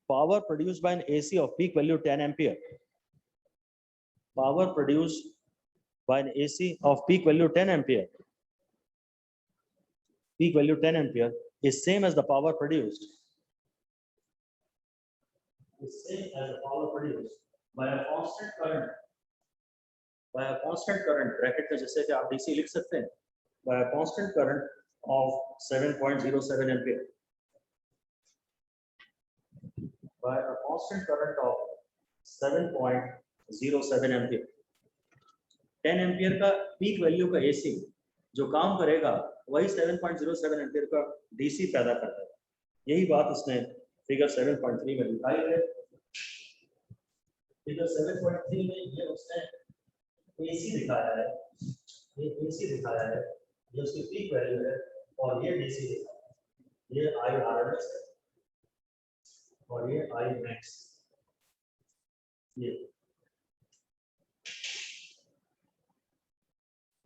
power produced by N AC off peak value 10 ampere, power produced by N AC off peak value 10 ampere, peak value 10 ampere is same as the power produced by a constant current bracket में जैसे कि आप DC लिख सकते हैं, by a constant current of 7.07 ampere, by a constant current of 7.07 ampere। 10 ampere का peak value का AC जो काम करेगा वही 7.07 एम्पियर का DC पैदा करता है। यही बात इसने फिगर 7.3 में दिखाई है। फिगर 7.3 में ये उसने AC दिखाया है, ये AC दिखाया है, ये उसकी पीक वैल्यू है और ये DC दिखाया है, ये IRMS है और ये Imax।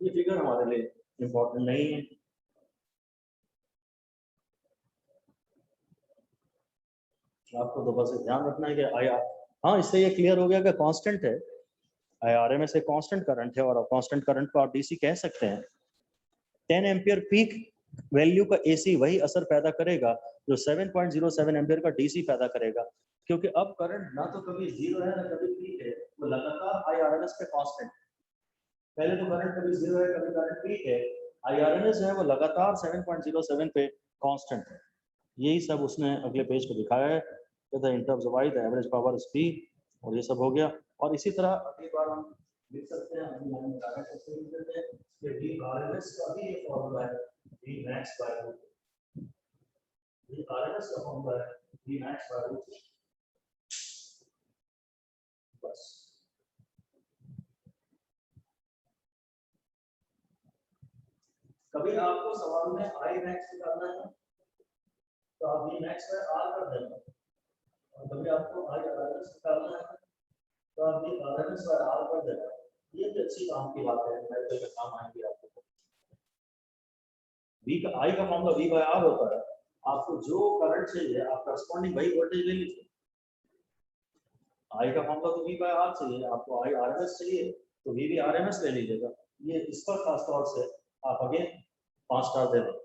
ये फिगर हमारे लिए इम्पोर्टेंट नहीं है। आपको तो बस ध्यान रखना है कि हाँ, इससे ये क्लियर हो गया कि कांस्टेंट है, IRMS एक कांस्टेंट करंट है और कांस्टेंट करंट को आप DC कह सकते हैं। 10 एम्पियर पीक वैल्यू का AC वही असर पैदा करेगा जो 7.07 एम्पियर का DC पैदा करेगा, क्योंकि अब करंट ना तो कभी जीरो है ना कभी पीक है, वो लगातार IRMS पे कांस्टेंट। पहले तो करंट कभी जीरो है कभी करंट पीक है, IRMS जो है वो लगातार 7.07 पे कांस्टेंट है। यही सब उसने अगले पेज पे दिखाया है, in terms of I the average power is P, और ये सब हो गया। और इसी तरह अगली बार हम लिख सकते हैं, हम लाइन में लगा कैसे लिख देते हैं कि VRMS का भी एक फॉर्मूला है, Vmax by root, VRMS का फॉर्मूला है Vmax by root। बस कभी आपको सवाल में Imax निकालना है तो आप Vmax by R कर देना, और कभी आपको IRMS निकालना है तो आप VRMS by R कर देना। ये भी अच्छी काम की बात है, मैथ में काम आएगी आपको। V का I का फॉर्मूला V by R होता है, आपको जो करंट चाहिए आप करस्पॉन्डिंग वही वोल्टेज ले लीजिए। I का फॉर्मूला तो V by R चाहिए, आपको IRMS चाहिए तो V भी RMS ले लीजिएगा। ये इस पर खास तौर से आप अगेन 5 स्टार दे दें।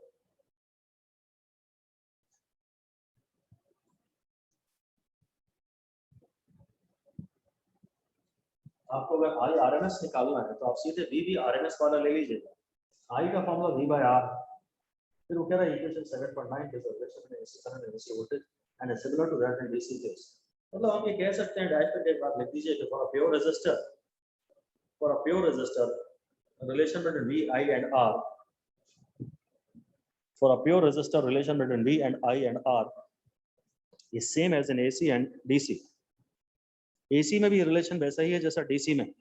आपको अगर IRMS निकालना है तो आप सीधे V भी RMS वाला ले लीजिएगा। I का फॉर्मूला V by R, फिर वो कह रहा है equation 7.9 is a reduction in AC current and AC voltage and is similar to that in DC case। मतलब हम ये कह सकते हैं, डायरेक्ट करके एक बात लिख दीजिए कि for a pure resistor relation between V, I and R, for a pure resistor relation between V and I and R is same as in AC and DC। AC में भी रिलेशन वैसा ही है जैसा DC में।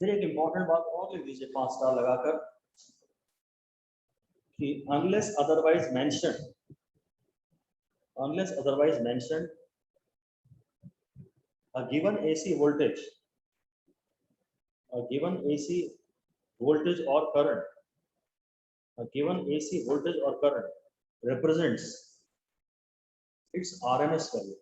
फिर एक important बात और लिख दीजिए 5 स्टार लगाकर कि unless otherwise mentioned a given AC voltage or current represents its RMS value।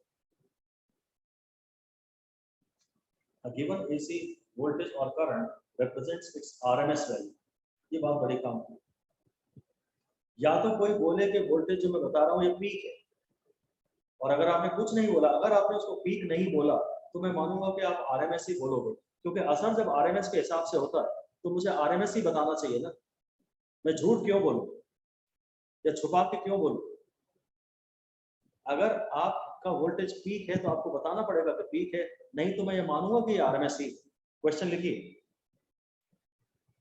A given AC voltage or current represents its RMS value। ये बात बड़ी काम की। या तो कोई बोले कि वोल्टेज जो मैं बता रहा हूँ ये पीक है, और अगर आपने कुछ नहीं बोला, अगर आपने उसको पीक नहीं बोला तो मैं मानूंगा कि आप आरएमएस ही बोलोगे, क्योंकि असर जब आरएमएस के हिसाब से होता है तो मुझे आरएमएस ही बताना चाहिए ना। मैं झूठ क्यों बोलूं या छुपा के क्यों बोलूं? अगर आपका वोल्टेज पीक है तो आपको बताना पड़ेगा कि पीक है, नहीं तो मैं ये मानूंगा कि आरएमएस ही। क्वेश्चन लिखिए,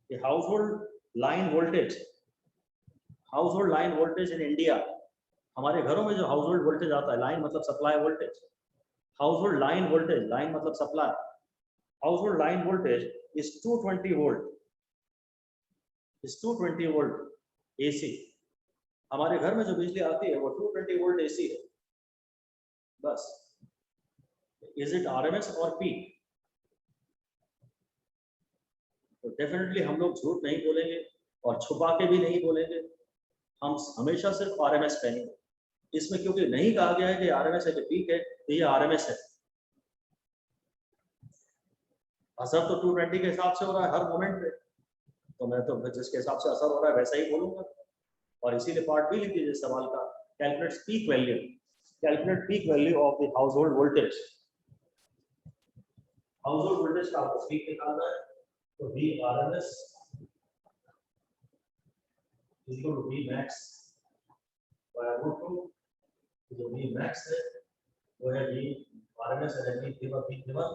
household line voltage, household line voltage in India, हमारे घरों में जो हाउसहोल्ड वोल्टेज आता है, लाइन मतलब supply voltage, household line voltage, line मतलब supply, household line voltage is 220 volt, is 220 volt AC. हमारे घर में जो बिजली आती है वो 220 वोल्ट एसी है बस। इज इट आरएमएस और पीक? तो डेफिनेटली हम लोग झूठ नहीं बोलेंगे और छुपा के भी नहीं बोलेंगे, हम हमेशा सिर्फ आरएमएस कहेंगे। इसमें क्योंकि नहीं कहा गया है कि आरएमएस है कि पीक है, तो ये आरएमएस है। असर तो 220 के हिसाब से हो रहा है हर मोमेंट पे, तो मैं तो जिसके हिसाब से असर हो रहा है वैसा ही बोलूंगा। और इसीलिए पार्ट बी लिख दीजिए सवाल का, calculate peak value, calculate peak value of the household voltage. Household voltage का आपको पीक निकालना है, तो V RMS equal to V max by root 2। जो V max है वो है V RMS एनर्जी गिवन,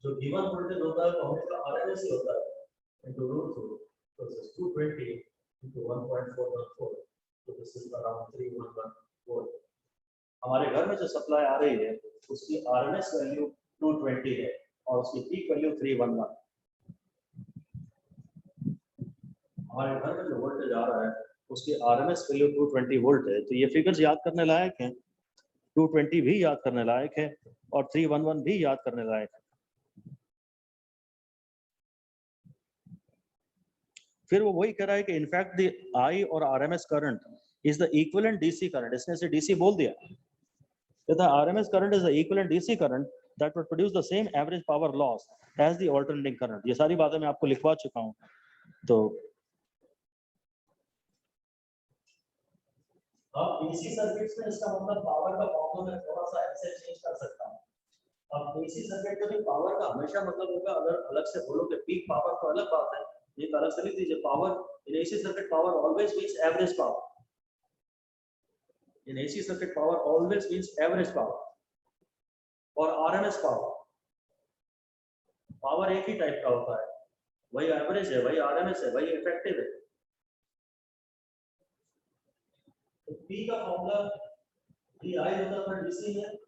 जो गिवन वोल्टेज होता है वो हमेशा RMS ही होता है इनटू रूट 2, तो दिस इज 220 इनटू 1.414, तो दिस इज अराउंड 311 वोल्ट। हमारे घर में जो सप्लाई आ रही है उसकी RMS वैल्यू 220 है और उसकी पीक वैल्यू 311। हमारे घर में जो वोल्टेज आ रहा है उसकी आरएमएस वैल्यू 220 वोल्ट है, तो ये फिगर्स याद करने लायक हैं। 220 भी याद करने लायक है और 311 भी याद करने लायक है। फिर वो वही कह रहा है कि इनफैक्ट द आई और RMS current is the equivalent DC current, इसने इसे डीसी बोल दिया, the RMS current is the equivalent DC current that would produce the same average power loss as the alternating current। ये सारी बातें मैं आपको लिखवा चुका हूँ। तो अब डीसी सर्किट्स में इसका मतलब पावर का फॉर्मूला मैं थोड़ा सा ऐसे चेंज कर सकता हूँ। अब डीसी सर्किट में पावर का हमेशा मतलब होगा, अगर अलग से बोलो कि पीक पावर तो अलग बात है, ये अलग से लिख दीजिए। Power in AC circuit power always means average power, in AC circuit power always means average power. और आरएमएस पावर, पावर एक ही टाइप का होता है, वही एवरेज है, वही आरएमएस है, वही इफेक्टिव है। तो पी का फॉर्मूला डी आई होता था डीसी में,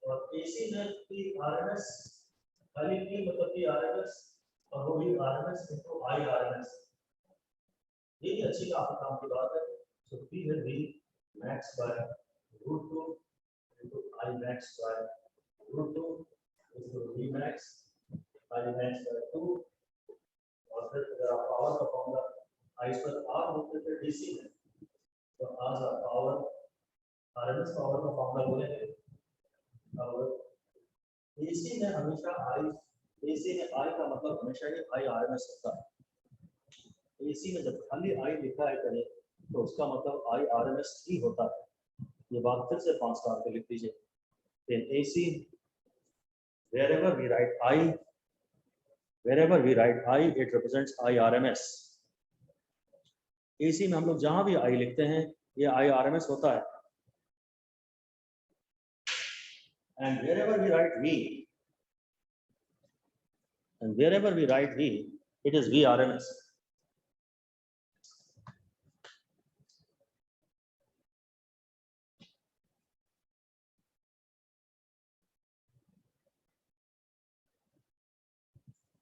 और एसी में पी आरएमएस, खाली पी मतलब पी आरएमएस, और वो भी आरएमएस इनटू आई आरएमएस। ये भी अच्छी काम की बात है। तो पी है V max by root 2 into I max by root 2 into V max I max by 2, और फिर अगर आप पावर का फॉर्मूला आई स्क्वायर आर होते थे डीसी में, तो आज आप पावर आरएमएस पावर का फॉर्मूला बोलेंगे। और एसी में हमेशा आई, एसी में आई का मतलब हमेशा ही आई आरएमएस होता है। एसी में जब खाली आई लिखा है कहीं तो उसका मतलब आई आरएमएस ही होता है। ये बात फिर से 5 स्टार पे लिख दीजिए। then AC wherever we write I, wherever we write I it represents I RMS। AC में हम लोग जहां भी I लिखते हैं ये I RMS होता है। and wherever we write V, and wherever we write V it is V RMS।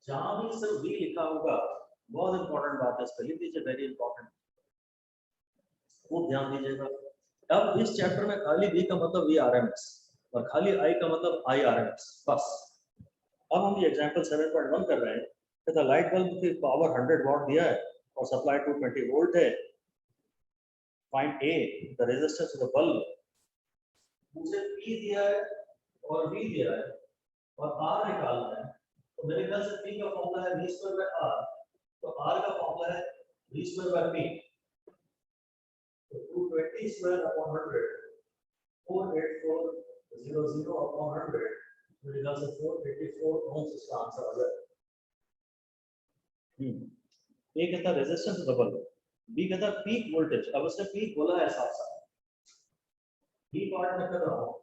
जहां भी सिर्फ V लिखा होगा, बहुत इंपॉर्टेंट बात है, इस पर लिख दीजिए, वेरी इंपॉर्टेंट, खूब ध्यान दीजिएगा। अब इस चैप्टर में खाली V का मतलब V RMS और खाली I का मतलब I RMS बस। अब हम ये एग्जांपल 7.1 कर रहे हैं कि द लाइट बल्ब की पावर 100 वाट दिया है और सप्लाई 220 वोल्ट है। Find A the resistance of the bulb. मुझे P दिया है और V दिया है और R निकालना है, तो मेरे ख्याल से P का फॉर्मूला है V² बाय R, तो R का फॉर्मूला है V² bye P। 220 square upon 100, 48400 upon 100, मेरे ख्याल से 484 ohms इसका आंसर आ जाए। ए कहता रेजिस्टेंस डबल, बी कहता पीक वोल्टेज। अब उसने पीक बोला है साफ साफ, बी पार्ट में कर रहा हूं,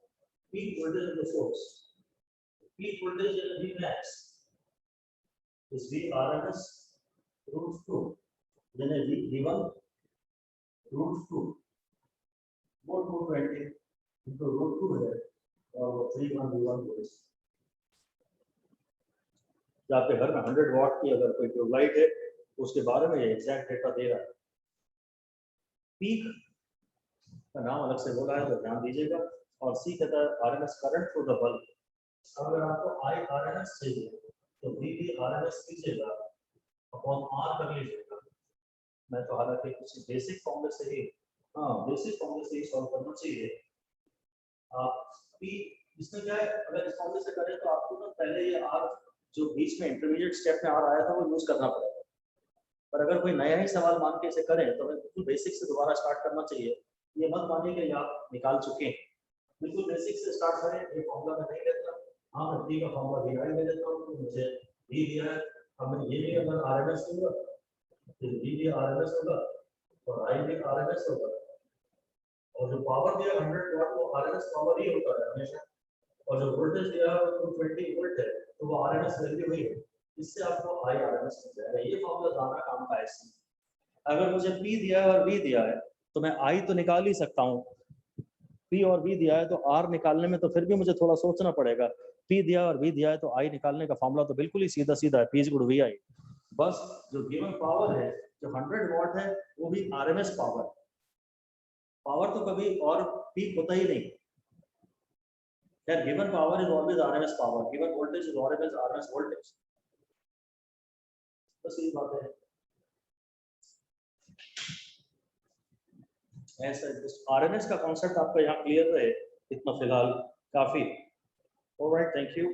peak voltage of the source, peak voltage is V max is V RMS root 2, यानी v1 रूट 2 वो 220 into रूट 2 है और वो 31v1 वोल्ट। जब आपके घर में 100 वाट की अगर कोई ट्यूबलाइट है उसके बारे में ये एग्जैक्ट डेटा दे रहा है। पीक का नाम अलग से बोला है तो ध्यान दीजिएगा। और सी कहता है RMS current through the bulb. अगर आपको आई आरएमएस चाहिए तो वी भी आरएमएस कीजिएगा अपॉन आर कर लीजिएगा। मैं तो हालांकि कुछ बेसिक फॉर्मूले से ही बेसिक फॉर्मूले से ही सॉल्व करना चाहिए। आप पी इसमें क्या है, अगर इस फॉर्मूले से करें तो आपको ना पहले ये आर जो बीच में इंटरमीडिएट स्टेप में आर आया था वो यूज करना पड़ेगा। पर अगर कोई नया ही सवाल मान के इसे करें तो हमें बिल्कुल बेसिक से दोबारा स्टार्ट करना चाहिए। ये मत मानिए कि आप निकाल चुके हैं, बिल्कुल बेसिक से स्टार्ट करें। ये फॉर्मूला मैं नहीं लेता, हाँ मैं पी का फॉर्मूला वी ले लेता हूँ, तो मुझे वी दिया है। अब मैं ये भी अगर आरएमएस लूंगा तो वी भी आरएमएस होगा और आई भी आरएमएस होगा। और जो पावर दिया 100 वाट वो आरएमएस पावर ही होता है हमेशा। और जो वोल्टेज दिया है वो 20 वोल्ट है तो वो आरएमएस वैल्यू ही है। इससे आपको आई आरएमएस मिल जाएगा। ये फॉर्मूला ज्यादा काम का है इसमें। अगर मुझे पी दिया है और वी दिया है तो मैं आई तो निकाल ही सकता हूँ, पी और वी दिया है तो आर निकालने में तो फिर भी मुझे थोड़ा सोचना पड़ेगा। पी दिया और वी दिया है तो आई निकालने का फॉर्मूला तो बिल्कुल ही सीधा सीधा है, P is equal to V I. बस जो गिवन पावर है जो 100 वाट है वो भी आरएमएस पावर। पावर तो कभी और पीक होता ही नहीं। That given power is always RMS power. Given voltage is always RMS voltage. बस यही बात है। ऐसा RMS का कॉन्सेप्ट आपका यहाँ क्लियर रहे इतना फिलहाल काफी। Alright, thank you.